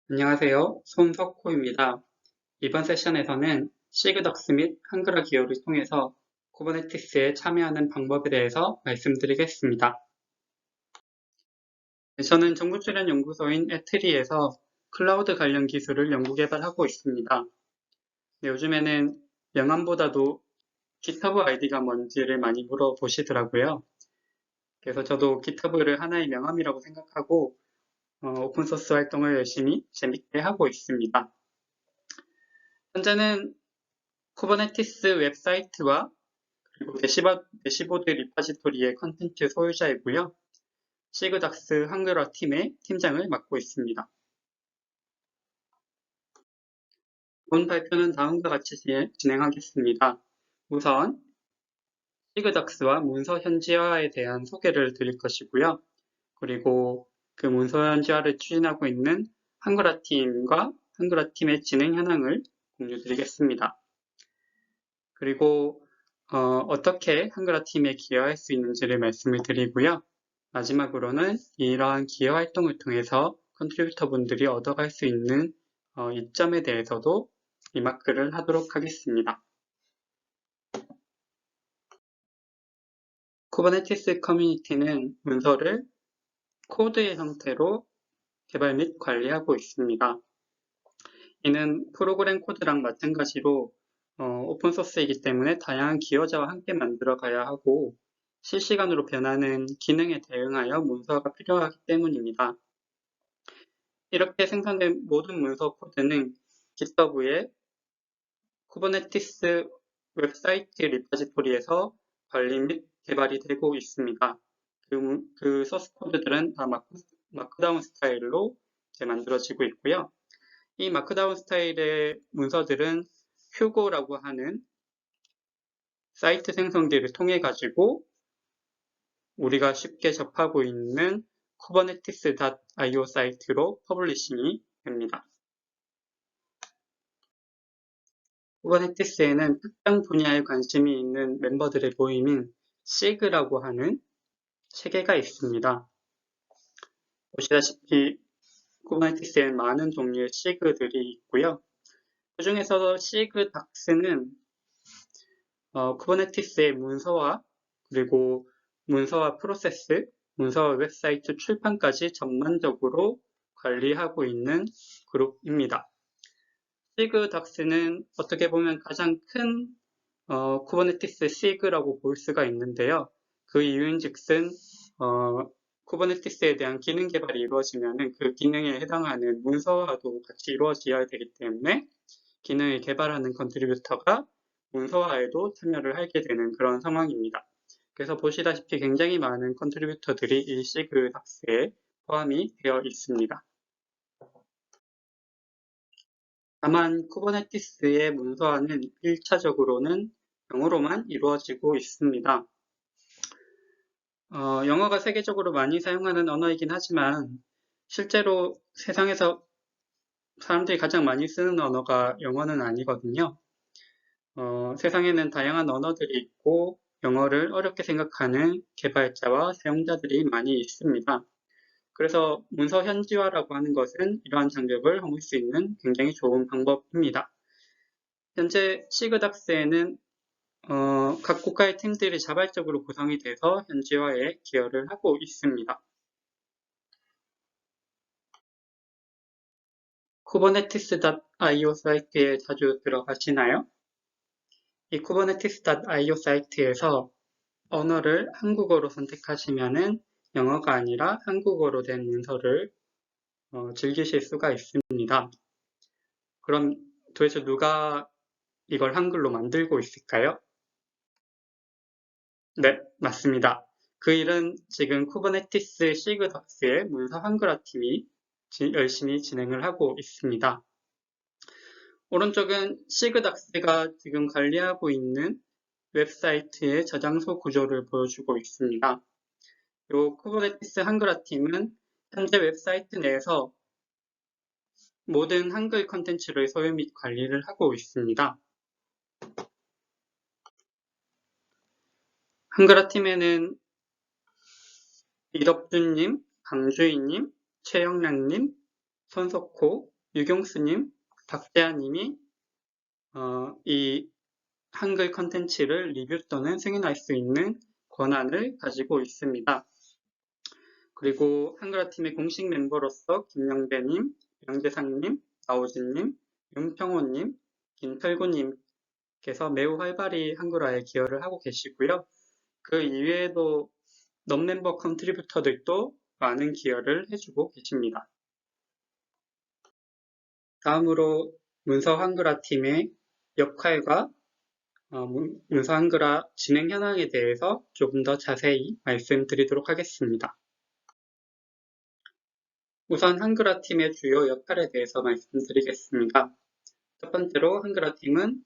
안녕하세요. 손석호입니다. 이번 세션에서는 시그덕스 및 한글화 기여를 통해서 쿠버네티스에 참여하는 방법에 대해서 말씀드리겠습니다. 저는 정부 출연 연구소인 에트리에서 클라우드 관련 기술을 연구 개발하고 있습니다. 요즘에는 명함보다도 GitHub 아이디가 뭔지를 많이 물어보시더라고요. 그래서 저도 GitHub를 하나의 명함이라고 생각하고 오픈소스 활동을 열심히 재밌게 하고 있습니다. 현재는 쿠버네티스 웹사이트와 그리고 대시보드 리파지토리의 컨텐츠 소유자이고요. 시그닥스 한글화 팀의 팀장을 맡고 있습니다. 본 발표는 다음과 같이 진행하겠습니다. 우선 시그닥스와 문서 현지화에 대한 소개를 드릴 것이고요. 그리고 그 문서 현지화를 추진하고 있는 한글화 팀과 한글화 팀의 진행 현황을 공유드리겠습니다. 그리고 어떻게 한글화 팀에 기여할 수 있는지를 말씀을 드리고요. 마지막으로는 이러한 기여 활동을 통해서 컨트리뷰터 분들이 얻어갈 수 있는 이점에 대해서도 리마크를 하도록 하겠습니다. 쿠버네티스 커뮤니티는 문서를 코드의 형태로 개발 및 관리하고 있습니다. 이는 프로그램 코드랑 마찬가지로 오픈소스이기 때문에 다양한 기여자와 함께 만들어가야 하고 실시간으로 변하는 기능에 대응하여 문서가 필요하기 때문입니다. 이렇게 생성된 모든 문서 코드는 GitHub의 쿠버네티스 웹사이트 리파지토리에서 관리 및 개발이 되고 있습니다. 그 소스 코드들은 다 마크다운 스타일로 만들어지고 있고요. 이 마크다운 스타일의 문서들은 휴고라고 하는 사이트 생성기를 통해 가지고 우리가 쉽게 접하고 있는 kubernetes.io 사이트로 퍼블리싱이 됩니다. 쿠버네티스에는 특정 분야에 관심이 있는 멤버들의 모임인 시그라고 하는 체계가 있습니다. 보시다시피 쿠버네티스에는 많은 종류의 시그들이 있고요. 그 중에서 시그 닥스는 쿠버네티스의 문서화 그리고 문서화 프로세스, 문서화 웹사이트 출판까지 전반적으로 관리하고 있는 그룹입니다. 시그닥스는 어떻게 보면 가장 큰 쿠버네티스 시그라고 볼 수가 있는데요. 그 이유인즉슨 쿠버네티스에 대한 기능 개발이 이루어지면 그 기능에 해당하는 문서화도 같이 이루어져야 되기 때문에 기능을 개발하는 컨트리뷰터가 문서화에도 참여를 하게 되는 그런 상황입니다. 그래서 보시다시피 굉장히 많은 컨트리뷰터들이 이 시그닥스에 포함이 되어 있습니다. 다만 쿠버네티스의 문서화는 1차적으로는 영어로만 이루어지고 있습니다. 영어가 세계적으로 많이 사용하는 언어이긴 하지만 실제로 세상에서 사람들이 가장 많이 쓰는 언어가 영어는 아니거든요. 세상에는 다양한 언어들이 있고 영어를 어렵게 생각하는 개발자와 사용자들이 많이 있습니다. 그래서 문서 현지화라고 하는 것은 이러한 장벽을 허물 수 있는 굉장히 좋은 방법입니다. 현재 시그닥스에는 각 국가의 팀들이 자발적으로 구성이 돼서 현지화에 기여를 하고 있습니다. kubernetes.io 사이트에 자주 들어가시나요? 이 kubernetes.io 사이트에서 언어를 한국어로 선택하시면은 영어가 아니라 한국어로 된 문서를 즐기실 수가 있습니다. 그럼 도대체 누가 이걸 한글로 만들고 있을까요? 네, 맞습니다. 그 일은 지금 쿠버네티스 시그닥스의 문서 한글화 팀이 열심히 진행을 하고 있습니다. 오른쪽은 시그닥스가 지금 관리하고 있는 웹사이트의 저장소 구조를 보여주고 있습니다. 이 쿠버네티스 한글화 팀은 현재 웹사이트 내에서 모든 한글 컨텐츠를 소유 및 관리를 하고 있습니다. 한글화 팀에는 이덕준님, 강주희님, 최영란님, 손석호, 유경수님, 박재환님이 이 한글 컨텐츠를 리뷰 또는 승인할 수 있는 권한을 가지고 있습니다. 그리고 한글화팀의 공식 멤버로서 김영배님, 명재상님, 나오진님, 윤평호님, 김털구님께서 매우 활발히 한글화에 기여를 하고 계시고요. 그 이외에도 넌멤버 컨트리뷰터들도 많은 기여를 해주고 계십니다. 다음으로 문서 한글화 팀의 역할과 문서 한글화 진행 현황에 대해서 조금 더 자세히 말씀드리도록 하겠습니다. 우선 한글화 팀의 주요 역할에 대해서 말씀드리겠습니다. 첫 번째로 한글화 팀은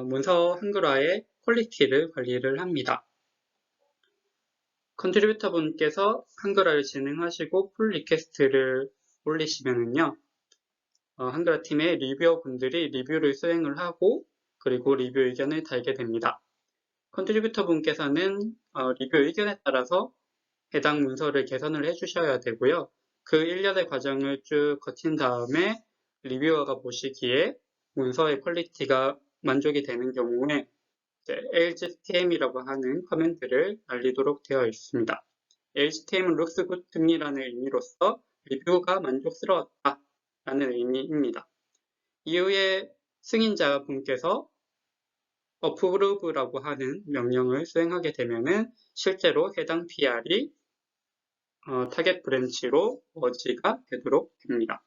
문서 한글화의 퀄리티를 관리를 합니다. 컨트리뷰터 분께서 한글화를 진행하시고 풀 리퀘스트를 올리시면은요, 한글화 팀의 리뷰어 분들이 리뷰를 수행을 하고 그리고 리뷰 의견을 달게 됩니다. 컨트리뷰터 분께서는 리뷰 의견에 따라서 해당 문서를 개선을 해주셔야 되고요. 그 일련의 과정을 쭉 거친 다음에 리뷰어가 보시기에 문서의 퀄리티가 만족이 되는 경우에 LGTM이라고 하는 커맨드를 날리도록 되어 있습니다. LGTM은 looks good 등이라는 의미로서 리뷰가 만족스러웠다 라는 의미입니다. 이후에 승인자 분께서 approve라고 하는 명령을 수행하게 되면은 실제로 해당 PR이 타겟 브랜치로 머지가 되도록 됩니다.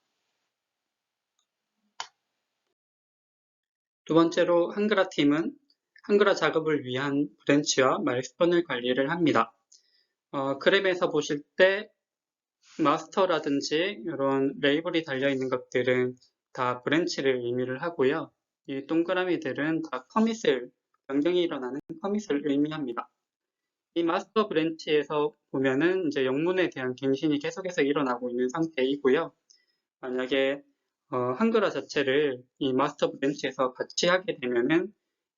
두 번째로 한글화 팀은 한글화 작업을 위한 브랜치와 마일스톤을 관리를 합니다. 그램에서 보실 때 마스터라든지 이런 레이블이 달려있는 것들은 다 브랜치를 의미를 하고요. 이 동그라미들은 다 커밋을, 변경이 일어나는 커밋을 의미합니다. 이 마스터 브랜치에서 보면은 이제 영문에 대한 갱신이 계속해서 일어나고 있는 상태이고요. 만약에 한글화 자체를 이 마스터 브랜치에서 같이 하게 되면은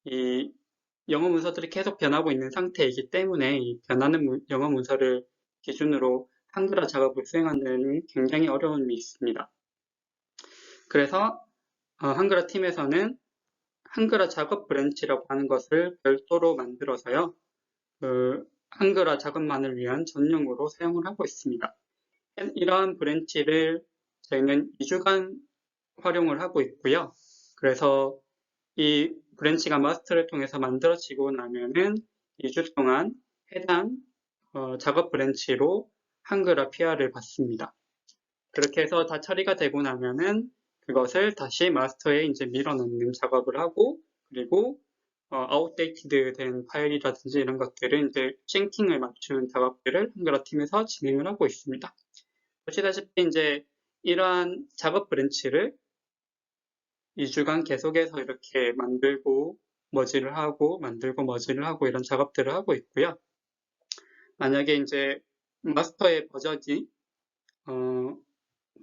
이 영어 문서들이 계속 변하고 있는 상태이기 때문에 이 변하는 영어 문서를 기준으로 한글화 작업을 수행하는 데는 굉장히 어려움이 있습니다. 그래서 한글화 팀에서는 한글화 작업 브랜치라고 하는 것을 별도로 만들어서요. 그 한글화 작업만을 위한 전용으로 사용을 하고 있습니다. 이러한 브랜치를 저희는 2주간 활용을 하고 있고요. 그래서 이 브랜치가 마스터를 통해서 만들어지고 나면은 2주 동안 해당 작업 브랜치로 한글화 PR을 받습니다. 그렇게 해서 다 처리가 되고 나면은 그것을 다시 마스터에 이제 밀어넣는 작업을 하고 그리고 아웃데이티드 된 파일이라든지 이런 것들은 이제 싱킹을 맞추는 작업들을 한글화 팀에서 진행을 하고 있습니다. 보시다시피 이제 이러한 작업 브랜치를 2주간 계속해서 이렇게 만들고 머지를 하고 만들고 머지를 하고 이런 작업들을 하고 있고요. 만약에 이제 마스터의 버전이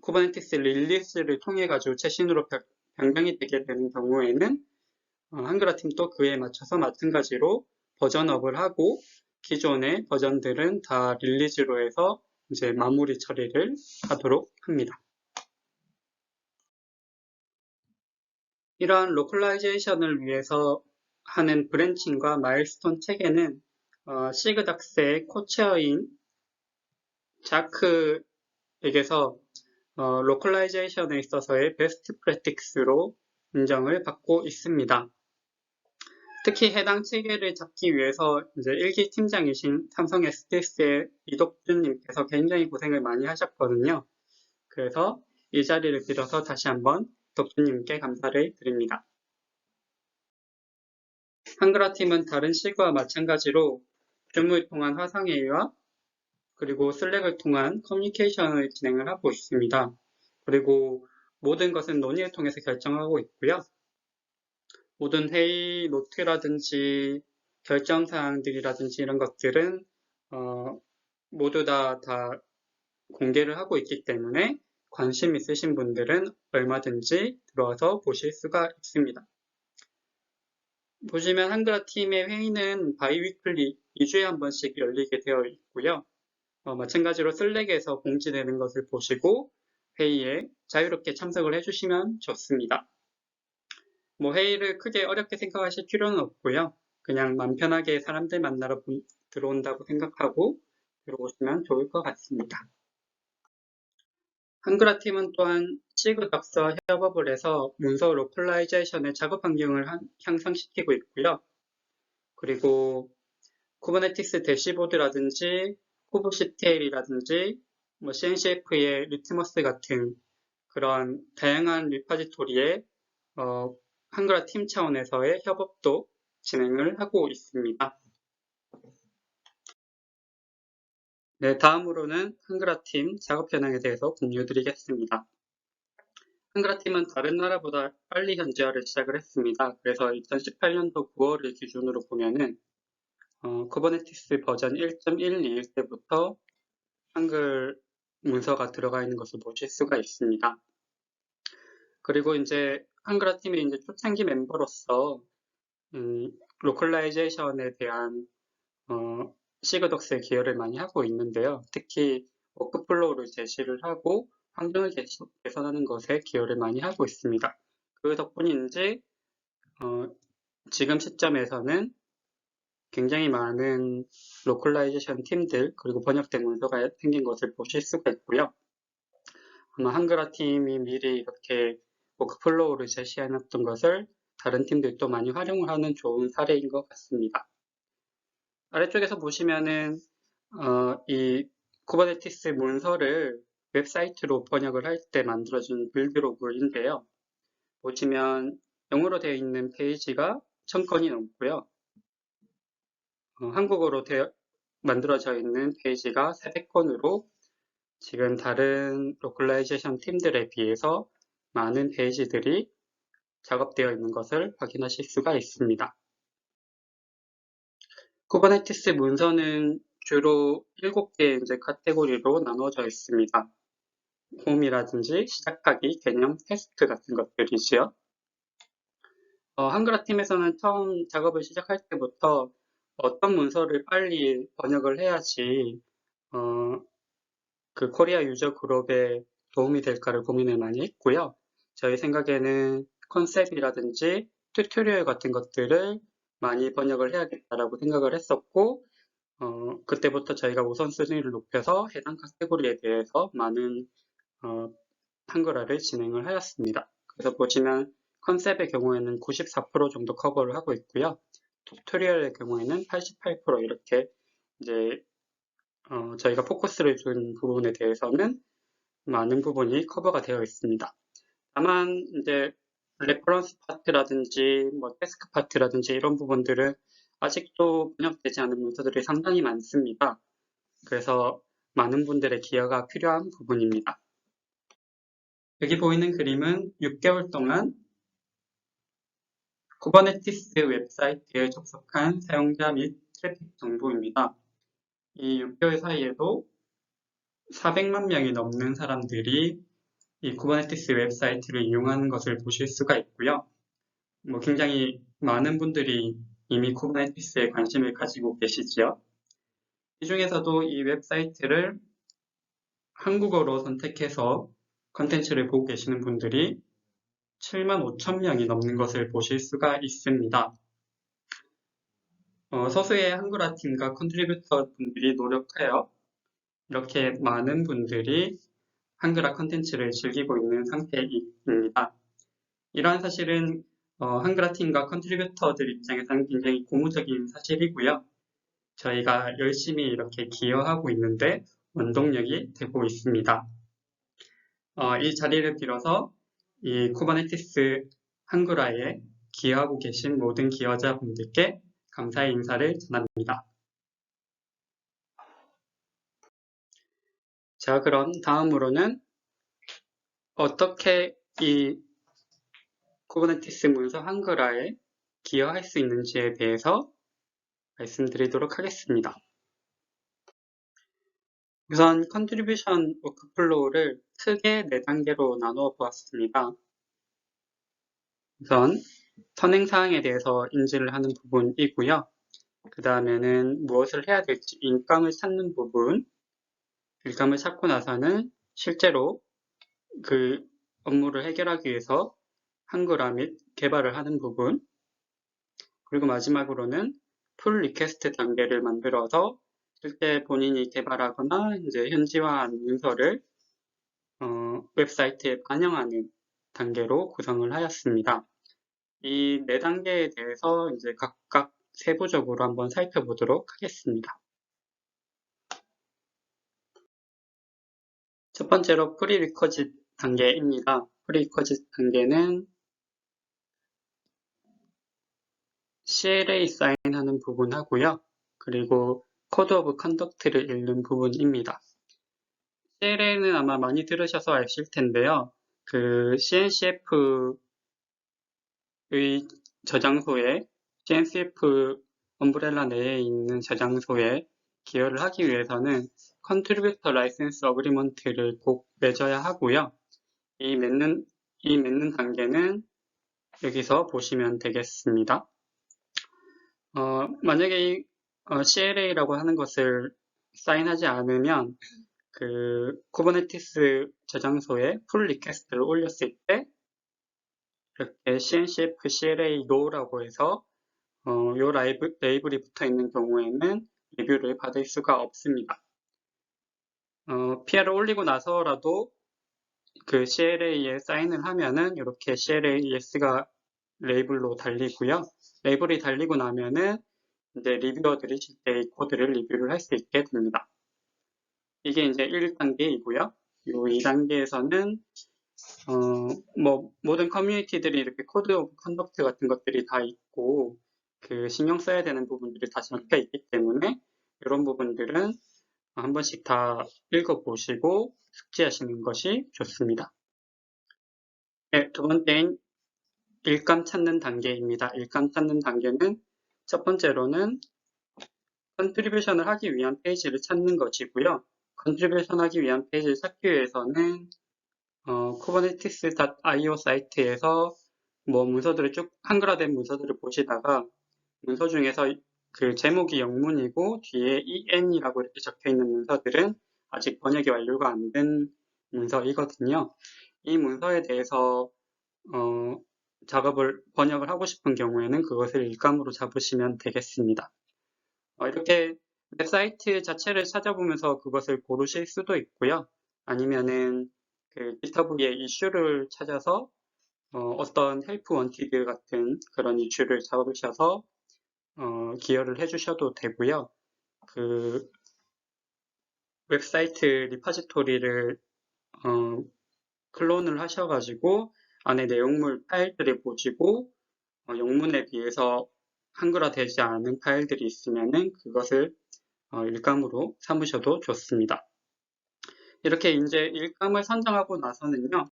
쿠버네티스 릴리스를 통해 가지고 최신으로 변경이 되게 되는 경우에는 한글화 팀도 그에 맞춰서 마찬가지로 버전업을 하고 기존의 버전들은 다 릴리즈로 해서 이제 마무리 처리를 하도록 합니다. 이러한 로컬라이제이션을 위해서 하는 브랜칭과 마일스톤 체계는 시그닥스의 코체어인 자크에게서 로컬라이제이션에 있어서의 베스트 프랙틱스로 인정을 받고 있습니다. 특히 해당 체계를 잡기 위해서 이제 1기 팀장이신 삼성 SDS의 이덕준님께서 굉장히 고생을 많이 하셨거든요. 그래서 이 자리를 빌어서 다시 한번 덕준님께 감사를 드립니다. 한글화 팀은 다른 시그와 마찬가지로 줌을 통한 화상회의와 그리고 슬랙을 통한 커뮤니케이션을 진행을 하고 있습니다. 그리고 모든 것은 논의를 통해서 결정하고 있고요. 모든 회의 노트라든지 결정사항들이라든지 이런 것들은 모두 다 공개를 하고 있기 때문에 관심 있으신 분들은 얼마든지 들어와서 보실 수가 있습니다. 보시면 한글화 팀의 회의는 바이위클리 2주에 한 번씩 열리게 되어 있고요. 마찬가지로 슬랙에서 공지되는 것을 보시고 회의에 자유롭게 참석을 해주시면 좋습니다. 뭐 회의를 크게 어렵게 생각하실 필요는 없고요. 그냥 맘 편하게 사람들 만나러 들어온다고 생각하고 들어오시면 좋을 것 같습니다. 한글화 팀은 또한 시그덕스와 협업을 해서 문서 로컬라이제이션의 작업 환경을 향상시키고 있고요. 그리고 쿠버네티스 대시보드라든지 kubectl이라든지 뭐 CNCF의 리트머스 같은 그런 다양한 리파지토리에 한글화 팀 차원에서의 협업도 진행을 하고 있습니다. 네, 다음으로는 한글화 팀 작업 현황에 대해서 공유드리겠습니다. 한글화 팀은 다른 나라보다 빨리 현지화를 시작을 했습니다. 그래서 2018년도 9월을 기준으로 보면은 쿠버네티스 버전 1.12일 때부터 한글 문서가 들어가 있는 것을 보실 수가 있습니다. 그리고 이제 한글화 팀의 이제 초창기 멤버로서 로컬라이제이션에 대한 시그덕스에 기여를 많이 하고 있는데요. 특히 워크플로우를 제시를 하고 환경을 개선하는 것에 기여를 많이 하고 있습니다. 그 덕분인지 지금 시점에서는 굉장히 많은 로컬라이제이션 팀들 그리고 번역된 문서가 생긴 것을 보실 수가 있고요. 아마 한글화 팀이 미리 이렇게 워크플로우를 제시해놨던 것을 다른 팀들도 많이 활용을 하는 좋은 사례인 것 같습니다. 아래쪽에서 보시면은 이 쿠버네티스 문서를 웹사이트로 번역을 할 때 만들어준 빌드로그인데요. 보시면 영어로 되어 있는 페이지가 1000건이 넘고요. 한국어로 만들어져 있는 페이지가 400건으로 지금 다른 로컬라이제이션 팀들에 비해서 많은 페이지들이 작업되어 있는 것을 확인하실 수가 있습니다. 쿠버네티스 문서는 주로 7개의 이제 카테고리로 나눠져 있습니다. 홈이라든지 시작하기, 개념, 테스트 같은 것들이지요. 한글화 팀에서는 처음 작업을 시작할 때부터 어떤 문서를 빨리 번역을 해야지 그 코리아 유저 그룹에 도움이 될까를 고민을 많이 했고요. 저희 생각에는 컨셉이라든지 튜토리얼 같은 것들을 많이 번역을 해야겠다라고 생각을 했었고 그때부터 저희가 우선순위를 높여서 해당 카테고리에 대해서 많은 한글화를 진행을 하였습니다. 그래서 보시면 컨셉의 경우에는 94% 정도 커버를 하고 있고요. 튜토리얼의 경우에는 88% 이렇게 이제 저희가 포커스를 준 부분에 대해서는 많은 부분이 커버가 되어 있습니다. 다만 이제 레퍼런스 파트라든지 뭐 태스크 파트라든지 이런 부분들은 아직도 번역되지 않은 문서들이 상당히 많습니다. 그래서 많은 분들의 기여가 필요한 부분입니다. 여기 보이는 그림은 6개월 동안 쿠버네티스 웹사이트에 접속한 사용자 및 트래픽 정보입니다. 이 6개월 사이에도 400만 명이 넘는 사람들이 이 쿠버네티스 웹사이트를 이용하는 것을 보실 수가 있고요. 뭐 굉장히 많은 분들이 이미 쿠버네티스에 관심을 가지고 계시지요. 이 중에서도 이 웹사이트를 한국어로 선택해서 컨텐츠를 보고 계시는 분들이 7만 5천 명이 넘는 것을 보실 수가 있습니다. 소수의 한글화 팀과 컨트리뷰터 분들이 노력하여 이렇게 많은 분들이 한글화 컨텐츠를 즐기고 있는 상태입니다. 이러한 사실은 한글화 팀과 컨트리뷰터들 입장에서는 굉장히 고무적인 사실이고요. 저희가 열심히 이렇게 기여하고 있는데 원동력이 되고 있습니다. 이 자리를 빌어서 이 쿠버네티스 한글화에 기여하고 계신 모든 기여자분들께 감사의 인사를 전합니다. 자, 그럼 다음으로는 어떻게 이 쿠버네티스 문서 한글화에 기여할 수 있는지에 대해서 말씀드리도록 하겠습니다. 우선 컨트리뷰션 워크플로우를 크게 4단계로 나누어 보았습니다. 우선 선행사항에 대해서 인지를 하는 부분이고요. 그 다음에는 무엇을 해야 될지 일감을 찾는 부분, 일감을 찾고 나서는 실제로 그 업무를 해결하기 위해서 한글화 및 개발을 하는 부분, 그리고 마지막으로는 풀 리퀘스트 단계를 만들어서 실제 본인이 개발하거나 이제 현지화한 문서를 웹사이트에 반영하는 단계로 구성을 하였습니다. 이 네 단계에 대해서 이제 각각 세부적으로 한번 살펴보도록 하겠습니다. 첫 번째로 프리리쿼짓 단계입니다. 프리리쿼짓 단계는 CLA 사인하는 부분하고요. 그리고 코드 오브 컨덕트를 읽는 부분입니다. CLA는 아마 많이 들으셔서 아실 텐데요. 그 CNCF의 저장소에 CNCF 엄브렐라 내에 있는 저장소에 기여를 하기 위해서는 컨트리뷰터 라이센스 어그리먼트를 꼭 맺어야 하고요. 이 맺는 단계는 여기서 보시면 되겠습니다. 만약에 이 CLA라고 하는 것을 사인하지 않으면 그 쿠버네티스 저장소에 풀 리퀘스트를 올렸을 때 이렇게 CNCF CLA no라고 해서 요 레이블이 붙어 있는 경우에는 리뷰를 받을 수가 없습니다. PR을 올리고 나서라도 그 CLA에 사인을 하면은 이렇게 CLA yes가 레이블로 달리고요. 레이블이 달리고 나면은 이제 리뷰어들이 실제 이 코드를 리뷰를 할 수 있게 됩니다. 이게 이제 1단계이고요. 이 2단계에서는 모든 커뮤니티들이 이렇게 코드 오브 컨덕트 같은 것들이 다 있고 그 신경 써야 되는 부분들이 다 적혀 있기 때문에 이런 부분들은 한 번씩 다 읽어보시고 숙지하시는 것이 좋습니다. 네, 두 번째인 일감 찾는 단계입니다. 일감 찾는 단계는 첫 번째로는 컨트리뷰션을 하기 위한 페이지를 찾는 것이고요. 컨트리뷰션 하기 위한 페이지를 찾기 위해서는 kubernetes.io 사이트에서 문서들을 쭉 한글화된 문서들을 보시다가 문서 중에서 그 제목이 영문이고 뒤에 en이라고 이렇게 적혀 있는 문서들은 아직 번역이 완료가 안 된 문서이거든요. 이 문서에 대해서 번역을 하고 싶은 경우에는 그것을 일감으로 잡으시면 되겠습니다. 이렇게 웹사이트 자체를 찾아보면서 그것을 고르실 수도 있고요. 아니면은 그 GitHub의 이슈를 찾아서 어떤 헬프 원티드 같은 그런 이슈를 잡으셔서 기여를 해주셔도 되고요. 그 웹사이트 리파지토리를 클론을 하셔가지고 안에 내용물 파일들을 보시고 영문에 비해서 한글화 되지 않은 파일들이 있으면은 그것을 일감으로 삼으셔도 좋습니다. 이렇게 이제 일감을 선정하고 나서는요.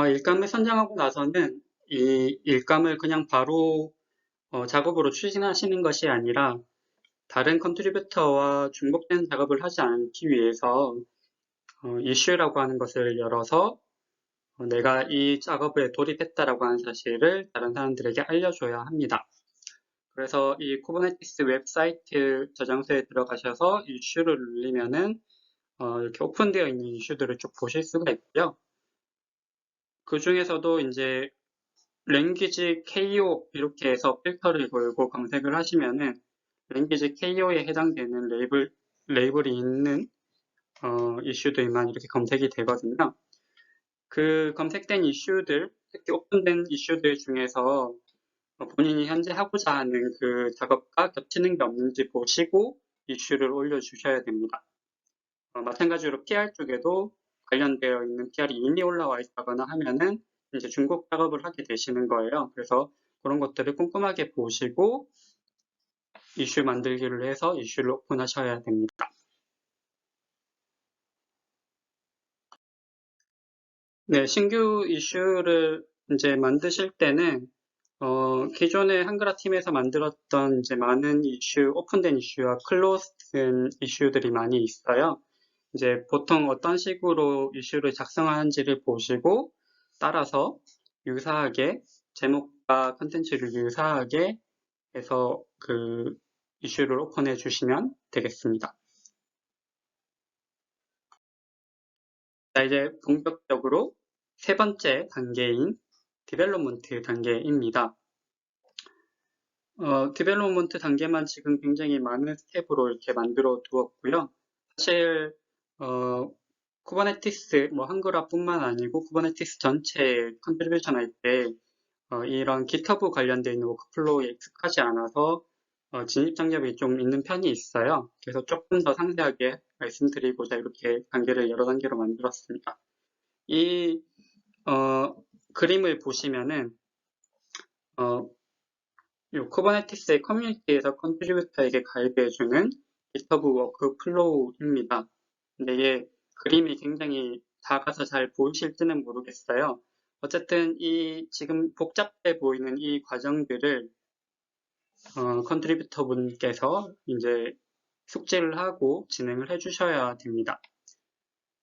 일감을 선정하고 나서는 이 일감을 그냥 바로 작업으로 추진하시는 것이 아니라 다른 컨트리뷰터와 중복된 작업을 하지 않기 위해서 이슈라고 하는 것을 열어서 내가 이 작업에 돌입했다라고 하는 사실을 다른 사람들에게 알려줘야 합니다. 그래서 이 쿠버네티스 웹사이트 저장소에 들어가셔서 이슈를 누르면은 이렇게 오픈되어 있는 이슈들을 쭉 보실 수가 있고요. 그 중에서도 이제 랭귀지 KO 이렇게 해서 필터를 걸고 검색을 하시면은 랭귀지 KO에 해당되는 레이블이 있는 이슈들만 이렇게 검색이 되거든요. 그 검색된 이슈들, 특히 오픈된 이슈들 중에서 본인이 현재 하고자 하는 그 작업과 겹치는 게 없는지 보시고 이슈를 올려주셔야 됩니다. 마찬가지로 PR 쪽에도 관련되어 있는 PR이 이미 올라와 있다거나 하면은 이제 중복 작업을 하게 되시는 거예요. 그래서 그런 것들을 꼼꼼하게 보시고 이슈 만들기를 해서 이슈를 오픈하셔야 됩니다. 네, 신규 이슈를 이제 만드실 때는 기존의 한글화 팀에서 만들었던 이제 많은 이슈, 오픈된 이슈와 클로즈된 이슈들이 많이 있어요. 이제 보통 어떤 식으로 이슈를 작성하는지를 보시고 따라서 유사하게 제목과 컨텐츠를 유사하게 해서 그 이슈를 오픈해 주시면 되겠습니다. 자, 이제 본격적으로 세 번째 단계인 디벨롭먼트 단계입니다. 디벨롭먼트 단계만 지금 굉장히 많은 스텝으로 이렇게 만들어 두었고요. 사실 쿠버네티스 한글화뿐만 아니고 쿠버네티스 전체에 컨트리뷰션 할 때 이런 GitHub 관련되어 있는 워크플로우에 익숙하지 않아서 진입 장벽이 좀 있는 편이 있어요. 그래서 조금 더 상세하게 말씀드리고자 이렇게 단계를 여러 단계로 만들었습니다. 이 그림을 보시면은 이 쿠버네티스의 커뮤니티에서 컨트리뷰터에게 가이드해주는 GitHub 워크플로우입니다. 근데 이게 그림이 굉장히 작아서 잘 보이실지는 모르겠어요. 어쨌든 이 지금 복잡해 보이는 이 과정들을 컨트리뷰터 분께서 이제 숙지를 하고 진행을 해주셔야 됩니다.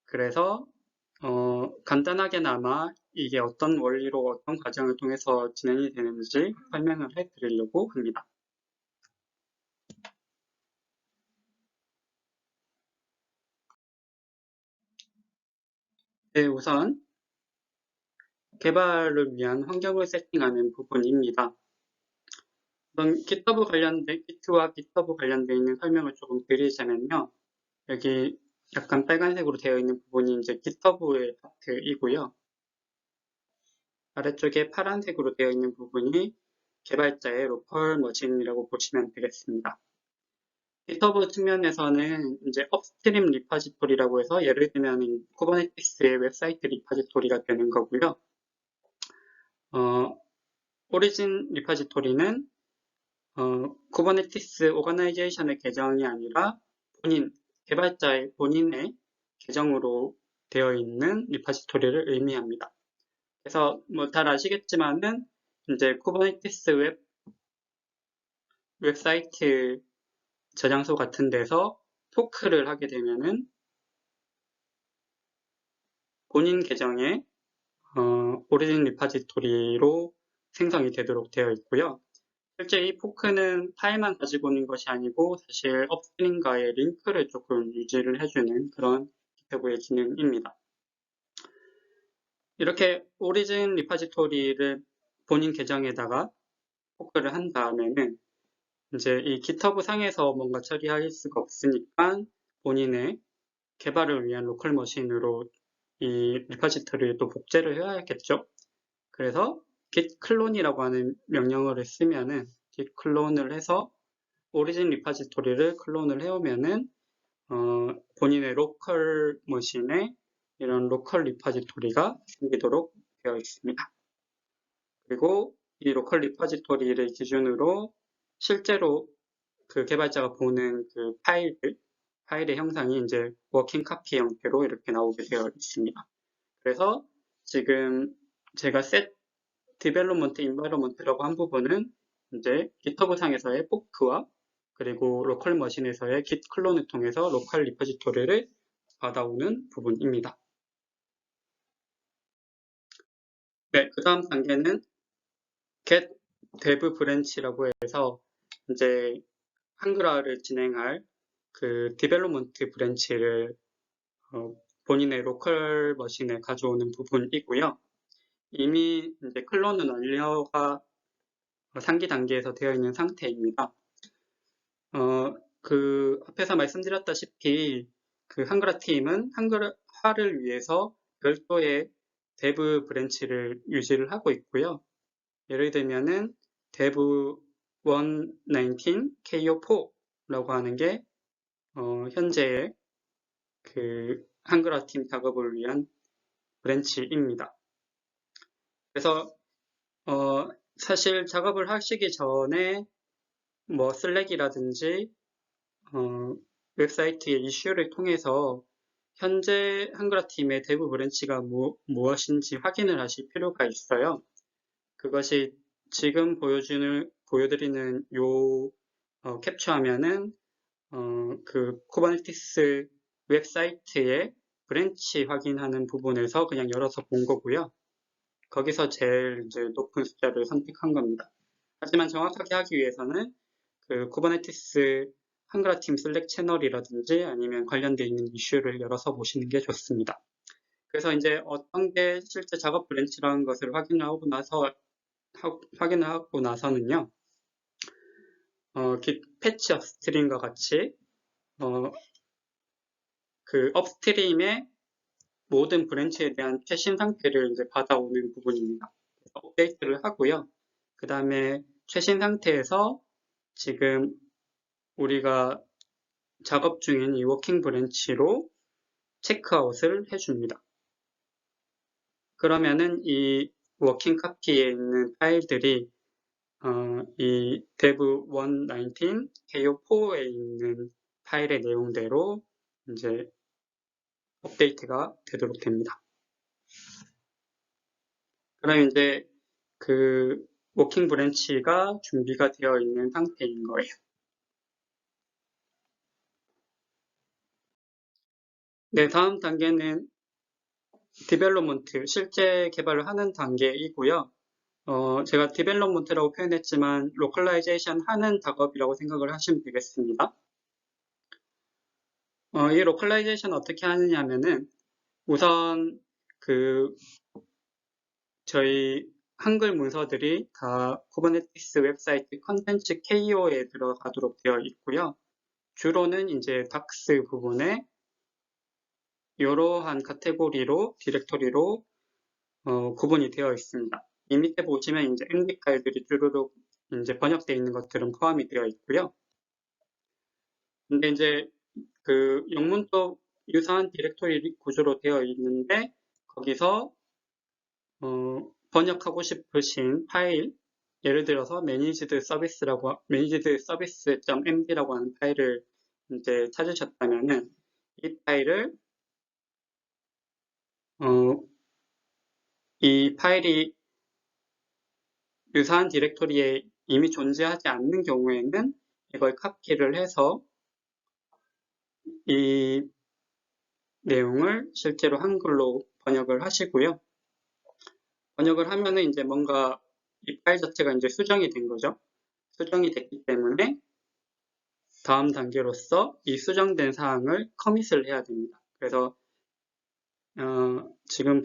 그래서 간단하게나마 이게 어떤 원리로 어떤 과정을 통해서 진행이 되는지 설명을 해드리려고 합니다. 네, 우선 개발을 위한 환경을 세팅하는 부분입니다. 우선 GitHub 관련된, Git와 GitHub 관련되어 있는 설명을 조금 드리자면요. 여기 약간 빨간색으로 되어 있는 부분이 이제 GitHub의 파트이고요. 아래쪽에 파란색으로 되어 있는 부분이 개발자의 로컬 머신이라고 보시면 되겠습니다. GitHub 측면에서는 이제 업스트림 리파지토리라고 해서 예를 들면 쿠버네티스의 웹사이트 리파지토리가 되는 거고요. 오리진 리파지토리는 쿠버네티스 오거나이제이션의 계정이 아니라 개발자의 본인의 계정으로 되어 있는 리파지토리를 의미합니다. 그래서 잘 아시겠지만은 이제 쿠버네티스 웹사이트 저장소 같은 데서 포크를 하게 되면은 본인 계정의 오리진 리파지토리로 생성이 되도록 되어 있고요. 실제 이 포크는 파일만 가지고 있는 것이 아니고 사실 업스트림과의 링크를 조금 유지를 해주는 그런 GitHub의 기능입니다. 이렇게 오리진 리파지토리를 본인 계정에다가 포크를 한 다음에는 이제 이 GitHub 상에서 뭔가 처리할 수가 없으니까 본인의 개발을 위한 로컬 머신으로 이 리파지토리를 또 복제를 해야겠죠. 그래서 git 클론이라고 하는 명령어를 쓰면은 git 클론을 해서 오리진 리파지토리를 클론을 해오면은 본인의 로컬 머신에 이런 로컬 리파지토리가 생기도록 되어 있습니다. 그리고 이 로컬 리파지토리를 기준으로 실제로 그 개발자가 보는 그 파일의 형상이 이제 워킹 카피 형태로 이렇게 나오게 되어 있습니다. 그래서 지금 제가 set development environment라고 한 부분은 이제 GitHub 상에서의 포크와 그리고 로컬 머신에서의 git 클론을 통해서 로컬 리포지토리를 받아오는 부분입니다. 네, 그 다음 단계는 get dev branch라고 해서 이제 한글화를 진행할 그 디벨롭먼트 브랜치를 본인의 로컬 머신에 가져오는 부분이고요. 이미 이제 클론은 완료가 상기 단계에서 되어 있는 상태입니다. 그 앞에서 말씀드렸다시피 그 한글화 팀은 한글화를 위해서 별도의 데브 브랜치를 유지를 하고 있고요. 예를 들면은 dev 119 KO4라고 하는 게 현재의 그 한글화 팀 작업을 위한 브랜치입니다. 그래서 사실 작업을 하시기 전에 슬랙이라든지 웹사이트의 이슈를 통해서 현재 한글화 팀의 데브 브랜치가 무엇인지 확인을 하실 필요가 있어요. 그것이 지금 보여드리는 요 캡처하면은 그 쿠버네티스 웹사이트의 브랜치 확인하는 부분에서 그냥 열어서 본 거고요. 거기서 제일 이제 높은 숫자를 선택한 겁니다. 하지만 정확하게 하기 위해서는 그 쿠버네티스 한글화 팀 슬랙 채널이라든지 아니면 관련되어 있는 이슈를 열어서 보시는 게 좋습니다. 그래서 이제 어떤 게 실제 작업 브랜치라는 것을 확인을 하고 나서는요, git 패치 업스트림과 같이 그 업스트림의 모든 브랜치에 대한 최신 상태를 이제 받아오는 부분입니다. 그래서 업데이트를 하고요. 그 다음에 최신 상태에서 지금 우리가 작업 중인 이 워킹 브랜치로 체크아웃을 해줍니다. 그러면은 이 워킹 카피에 있는 파일들이 이 dev119 ko4에 있는 파일의 내용대로 이제 업데이트가 되도록 됩니다. 그럼 이제 그 워킹 브랜치가 준비가 되어 있는 상태인 거예요. 네, 다음 단계는 디벨롭먼트, 실제 개발을 하는 단계이고요. 제가 디벨롭먼트라고 표현했지만 로컬라이제이션 하는 작업이라고 생각을 하시면 되겠습니다. 이 로컬라이제이션 어떻게 하느냐면은 우선 저희 한글 문서들이 다 쿠버네티스 웹사이트 컨텐츠 KO에 들어가도록 되어 있고요. 주로는 이제 닥스 부분에 이러한 카테고리로 디렉토리로 구분이 되어 있습니다. 이 밑에 보시면 이제 MD 파일들이 주르륵 이제 번역되어 있는 것들은 포함이 되어 있고요. 근데 이제 그 영문도 유사한 디렉토리 구조로 되어 있는데 거기서 번역하고 싶으신 파일, 예를 들어서 managed service.md라고 하는 파일을 이제 찾으셨다면은 이 파일을 이 파일이 유사한 디렉토리에 이미 존재하지 않는 경우에는 이걸 카피를 해서 이 내용을 실제로 한글로 번역을 하시고요. 번역을 하면은 이제 뭔가 이 파일 자체가 이제 수정이 된 거죠. 수정이 됐기 때문에 다음 단계로서 이 수정된 사항을 커밋을 해야 됩니다. 그래서 지금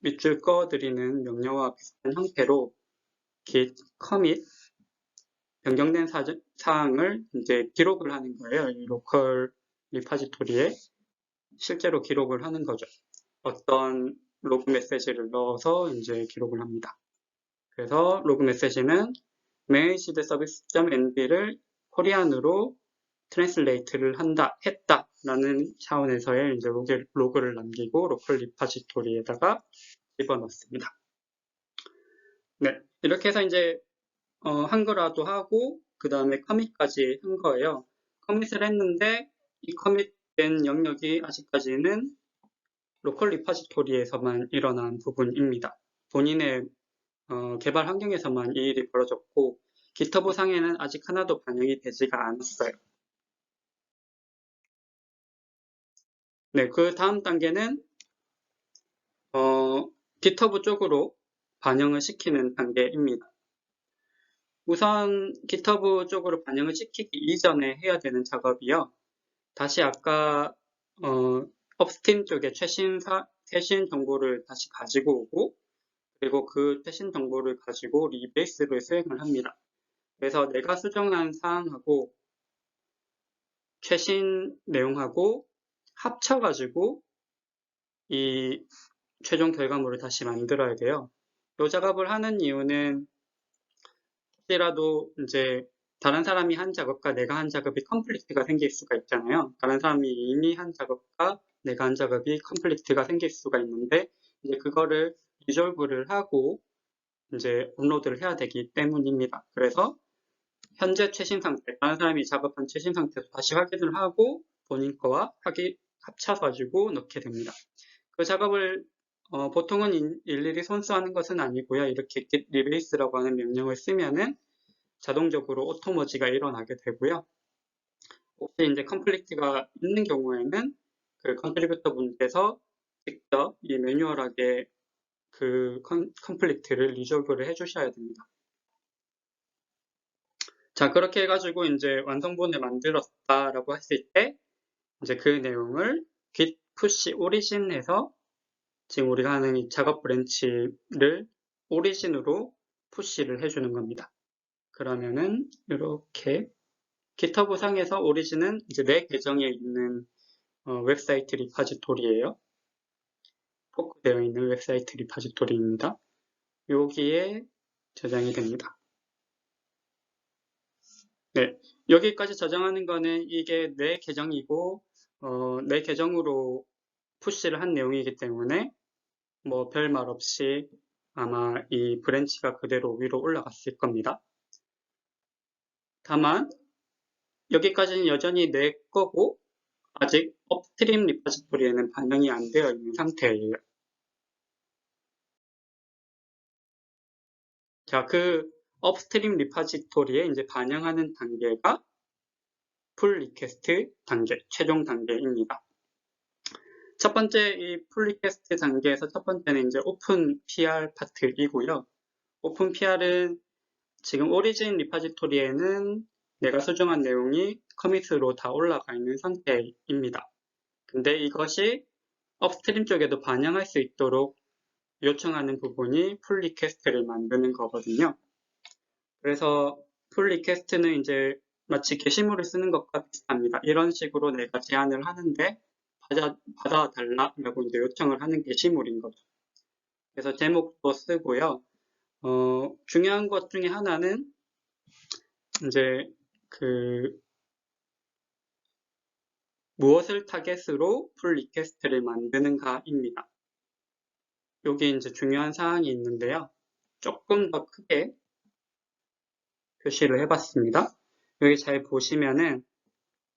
밑줄 꺼드리는 명령어와 비슷한 형태로 git commit 변경된 사항을 이제 기록을 하는 거예요. 이 로컬 리파지토리에 실제로 기록을 하는 거죠. 어떤 로그 메시지를 넣어서 이제 기록을 합니다. 그래서 로그 메시지는 managed service.md를 코리안으로 트랜슬레이트를 했다라는 차원에서의 이제 로그를 남기고 로컬 리파지토리에다가 집어넣습니다. 네, 이렇게 해서 이제 한글화도 하고 그 다음에 커밋까지 한 거예요. 커밋을 했는데 이 커밋된 영역이 아직까지는 로컬 리파지토리에서만 일어난 부분입니다. 본인의 개발 환경에서만 이 일이 벌어졌고 GitHub 상에는 아직 하나도 반영이 되지가 않았어요. 네, 그 다음 단계는 GitHub 쪽으로 반영을 시키는 단계입니다. 우선 GitHub 쪽으로 반영을 시키기 이전에 해야 되는 작업이요. 다시 아까 업스트림 쪽에 최신 정보를 다시 가지고 오고 그리고 그 최신 정보를 가지고 리베이스를 수행을 합니다. 그래서 내가 수정한 사항하고 최신 내용하고 합쳐가지고 이 최종 결과물을 다시 만들어야 돼요. 이 작업을 하는 이유는 혹시라도 이제 다른 사람이 한 작업과 내가 한 작업이 컴플리트가 생길 수가 있잖아요. 다른 사람이 이미 한 작업과 내가 한 작업이 컴플리트가 생길 수가 있는데 이제 그거를 리졸브를 하고 이제 업로드를 해야 되기 때문입니다. 그래서 현재 최신 상태, 다른 사람이 작업한 최신 상태도 다시 확인을 하고 본인 거와 합쳐가지고 넣게 됩니다. 그 작업을 보통은 일일이 손수하는 것은 아니고요. 이렇게 git rebase라고 하는 명령을 쓰면은 자동적으로 오토머지가 일어나게 되고요. 혹시 이제 컴플리트가 있는 경우에는 그 컨트리뷰터 분께서 직접 이 매뉴얼하게 그 컴플리트를 리졸브를 해주셔야 됩니다. 자, 그렇게 해가지고 이제 완성본을 만들었다라고 했을 때 이제 그 내용을 git push origin에서 지금 우리가 하는 이 작업 브랜치를 오리진으로 푸시를 해주는 겁니다. 그러면은 이렇게 GitHub 상에서 오리진은 이제 내 계정에 있는 웹사이트 리파지토리예요. 포크되어 있는 웹사이트 리파지토리입니다. 여기에 저장이 됩니다. 네, 여기까지 저장하는 거는 이게 내 계정이고 내 계정으로 푸시를 한 내용이기 때문에 뭐 별말 없이 아마 이 브랜치가 그대로 위로 올라갔을 겁니다. 다만 여기까지는 여전히 내 거고 아직 업스트림 리파지토리에는 반영이 안 되어 있는 상태예요. 자, 그 업스트림 리파지토리에 이제 반영하는 단계가 풀 리퀘스트 단계, 최종 단계입니다. 첫 번째 이 풀 리퀘스트 단계에서 첫 번째는 이제 오픈 PR 파트이고요. 오픈 PR은 지금 오리진 리파지토리에는 내가 수정한 내용이 커밋으로 다 올라가 있는 상태입니다. 근데 이것이 업스트림 쪽에도 반영할 수 있도록 요청하는 부분이 풀 리퀘스트를 만드는 거거든요. 그래서 풀 리퀘스트는 이제 마치 게시물을 쓰는 것과 비슷합니다. 이런 식으로 내가 제안을 하는데 받아달라라고 이제 요청을 하는 게시물인 거죠. 그래서 제목도 쓰고요. 중요한 것 중에 하나는 이제 무엇을 타겟으로 풀 리퀘스트를 만드는가입니다. 여기 이제 중요한 사항이 있는데요. 조금 더 크게 표시를 해봤습니다. 여기 잘 보시면은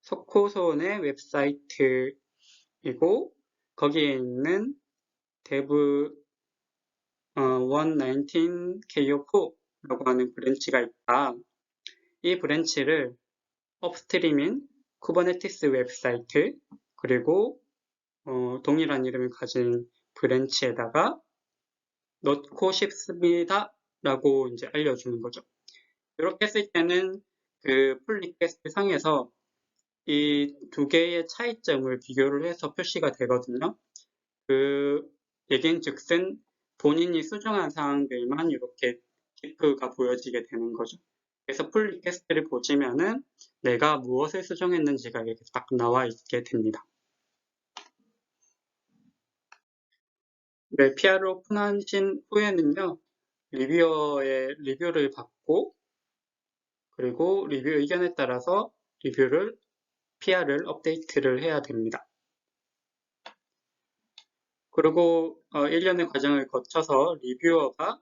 소코손의 웹사이트이고 거기에 있는 dev 119ko4라고 하는 브랜치가 있다. 이 브랜치를 업스트림인 쿠버네티스 웹사이트 그리고 동일한 이름을 가진 브랜치에다가 넣고 싶습니다 라고 이제 알려주는 거죠. 이렇게 했을 때는 그 풀 리퀘스트 상에서 이 두 개의 차이점을 비교를 해서 표시가 되거든요. 그 얘긴즉슨 본인이 수정한 사항들만 이렇게 gif가 보여지게 되는 거죠. 그래서 풀 리퀘스트를 보시면은 내가 무엇을 수정했는지가 이렇게 딱 나와 있게 됩니다. 네, PR을 오픈하신 후에는요, 리뷰어의 리뷰를 받고 그리고 리뷰 의견에 따라서 PR을 업데이트를 해야 됩니다. 그리고 1년의 과정을 거쳐서 리뷰어가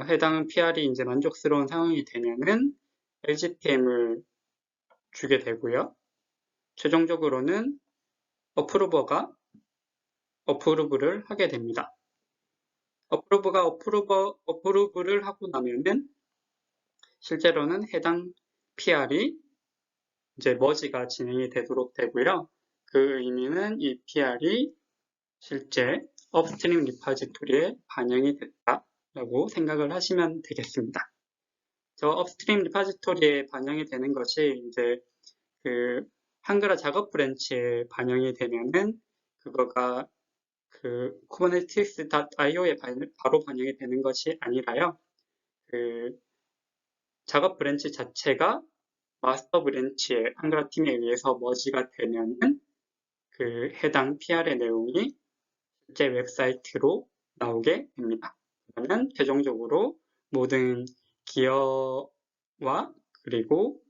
해당 PR이 이제 만족스러운 상황이 되면은 LGPM을 주게 되고요. 최종적으로는 어프루버가 어프루브를 하게 됩니다. 어프루브를 하고 나면은 실제로는 해당 PR이 이제 머지가 진행이 되도록 되고요. 그 의미는 이 PR이 실제 업스트림 리파지토리에 반영이 됐다라고 생각을 하시면 되겠습니다. 저 업스트림 리파지토리에 반영이 되는 것이 이제 그 한글화 작업 브랜치에 반영이 되면은 그거가 그 kubernetes.io에 바로 반영이 되는 것이 아니라요. 그 작업 브랜치 자체가 마스터 브랜치의 한글화 팀에 의해서 머지가 되면은 그 해당 PR의 내용이 실제 웹사이트로 나오게 됩니다. 그러면 최종적으로 모든 기어와 그리고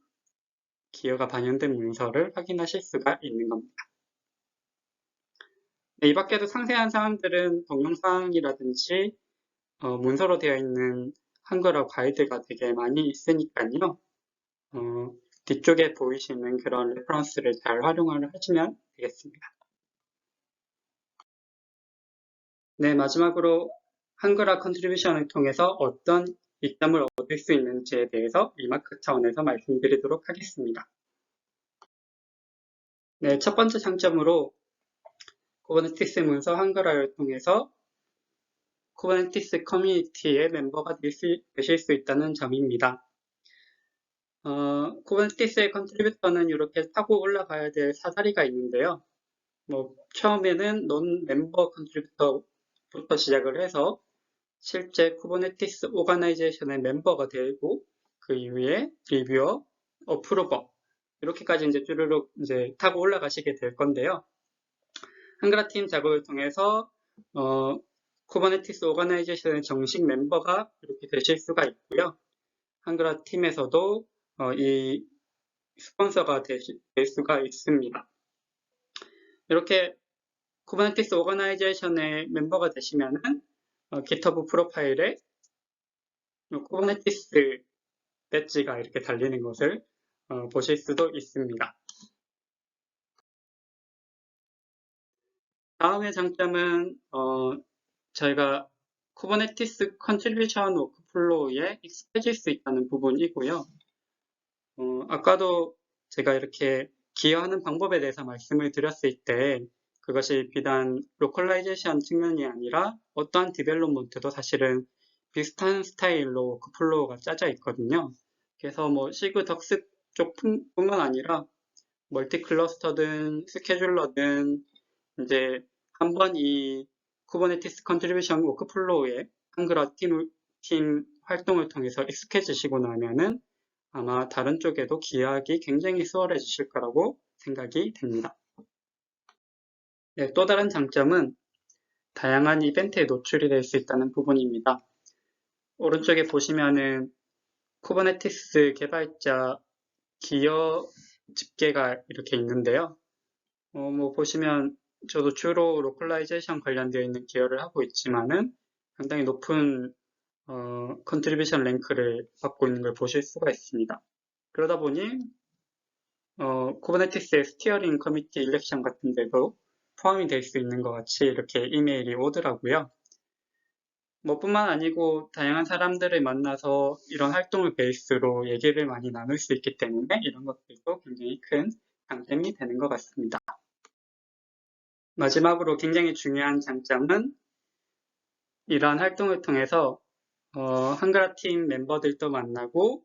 기어가 반영된 문서를 확인하실 수가 있는 겁니다. 네, 이 밖에도 상세한 사항들은 동영상이라든지 문서로 되어 있는 한글화 가이드가 되게 많이 있으니까요. 뒤쪽에 보이시는 그런 레퍼런스를 잘 활용을 하시면 되겠습니다. 네, 마지막으로 한글화 컨트리뷰션을 통해서 어떤 이점을 얻을 수 있는지에 대해서 리마크 차원에서 말씀드리도록 하겠습니다. 네, 첫 번째 장점으로 쿠버네티스 문서 한글화를 통해서 쿠버네티스 커뮤니티의 멤버가 되실 수 있다는 점입니다. 쿠버네티스의 컨트리뷰터는 이렇게 타고 올라가야 될 사다리가 있는데요. 처음에는 논 멤버 컨트리뷰터 부터 시작을 해서 실제 쿠버네티스 오거나이제이션의 멤버가 되고 그 이후에 리뷰어, 어프로버 이렇게까지 이제 쭈르륵 이제 타고 올라가시게 될 건데요. 한글화 팀 작업을 통해서 쿠버네티스 오거나이제이션의 정식 멤버가 이렇게 되실 수가 있고요. 한글화 팀에서도 이 스폰서가 될 수가 있습니다. 이렇게 쿠버네티스 오거나이제이션의 멤버가 되시면은 GitHub 프로파일에 쿠버네티스 배지가 이렇게 달리는 것을 보실 수도 있습니다. 다음의 장점은 저희가 쿠버네티스 컨트리뷰션 워크플로우에 익숙해질 수 있다는 부분이고요. 아까도 제가 이렇게 기여하는 방법에 대해서 말씀을 드렸을 때 그것이 비단 로컬라이제이션 측면이 아니라 어떠한 디벨롭먼트도 사실은 비슷한 스타일로 워크플로우가 짜져 있거든요. 그래서 뭐 시그 덕스 쪽뿐만 아니라 멀티 클러스터든 스케줄러든 이제 한번 이 쿠버네티스 컨트리뷰션 워크플로우에 한글화 팀 활동을 통해서 익숙해지시고 나면은 아마 다른 쪽에도 기여하기 굉장히 수월해지실 거라고 생각이 됩니다. 네, 또 다른 장점은 다양한 이벤트에 노출이 될 수 있다는 부분입니다. 오른쪽에 보시면은 쿠버네티스 개발자 기여 집계가 이렇게 있는데요. 뭐 보시면 저도 주로 로컬라이제이션 관련되어 있는 기여를 하고 있지만은 상당히 높은 컨트리뷰션 랭크를 받고 있는 걸 보실 수가 있습니다. 그러다 보니 쿠버네티스의 스티어링 커미티 일렉션 같은 데도 포함이 될 수 있는 것 같이 이렇게 이메일이 오더라고요. 뭐 뿐만 아니고 다양한 사람들을 만나서 이런 활동을 베이스로 얘기를 많이 나눌 수 있기 때문에 이런 것들도 굉장히 큰 장점이 되는 것 같습니다. 마지막으로 굉장히 중요한 장점은 이러한 활동을 통해서 한글화 팀 멤버들도 만나고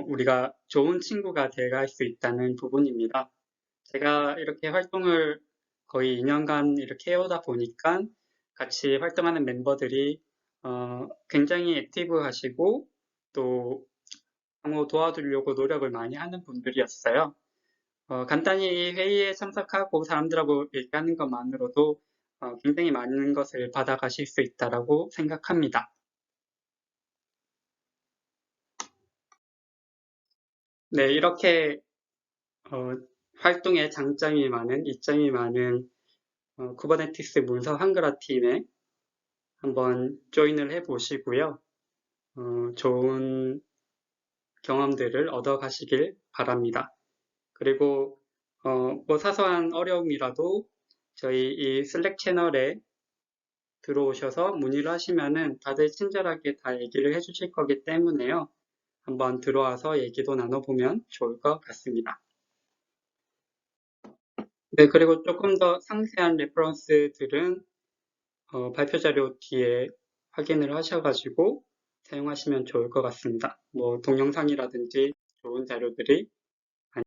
우리가 좋은 친구가 돼갈 수 있다는 부분입니다. 제가 이렇게 활동을 거의 2년간 이렇게 해오다 보니까 같이 활동하는 멤버들이 굉장히 액티브하시고 또 상호 도와주려고 노력을 많이 하는 분들이었어요. 간단히 이 회의에 참석하고 사람들하고 얘기하는 것만으로도 굉장히 많은 것을 받아가실 수 있다고 생각합니다. 네, 이렇게 활동에 장점이 많은, 이점이 많은 쿠버네티스 문서 한글화 팀에 한번 조인을 해보시고요. 좋은 경험들을 얻어가시길 바랍니다. 그리고 뭐 사소한 어려움이라도 저희 이 슬랙 채널에 들어오셔서 문의를 하시면은 다들 친절하게 다 얘기를 해주실 거기 때문에요. 한번 들어와서 얘기도 나눠보면 좋을 것 같습니다. 네, 그리고 조금 더 상세한 레퍼런스들은 발표 자료 뒤에 확인을 하셔가지고 사용하시면 좋을 것 같습니다. 뭐 동영상이라든지 좋은 자료들이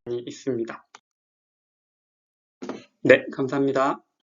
많이 있습니다. 네, 감사합니다.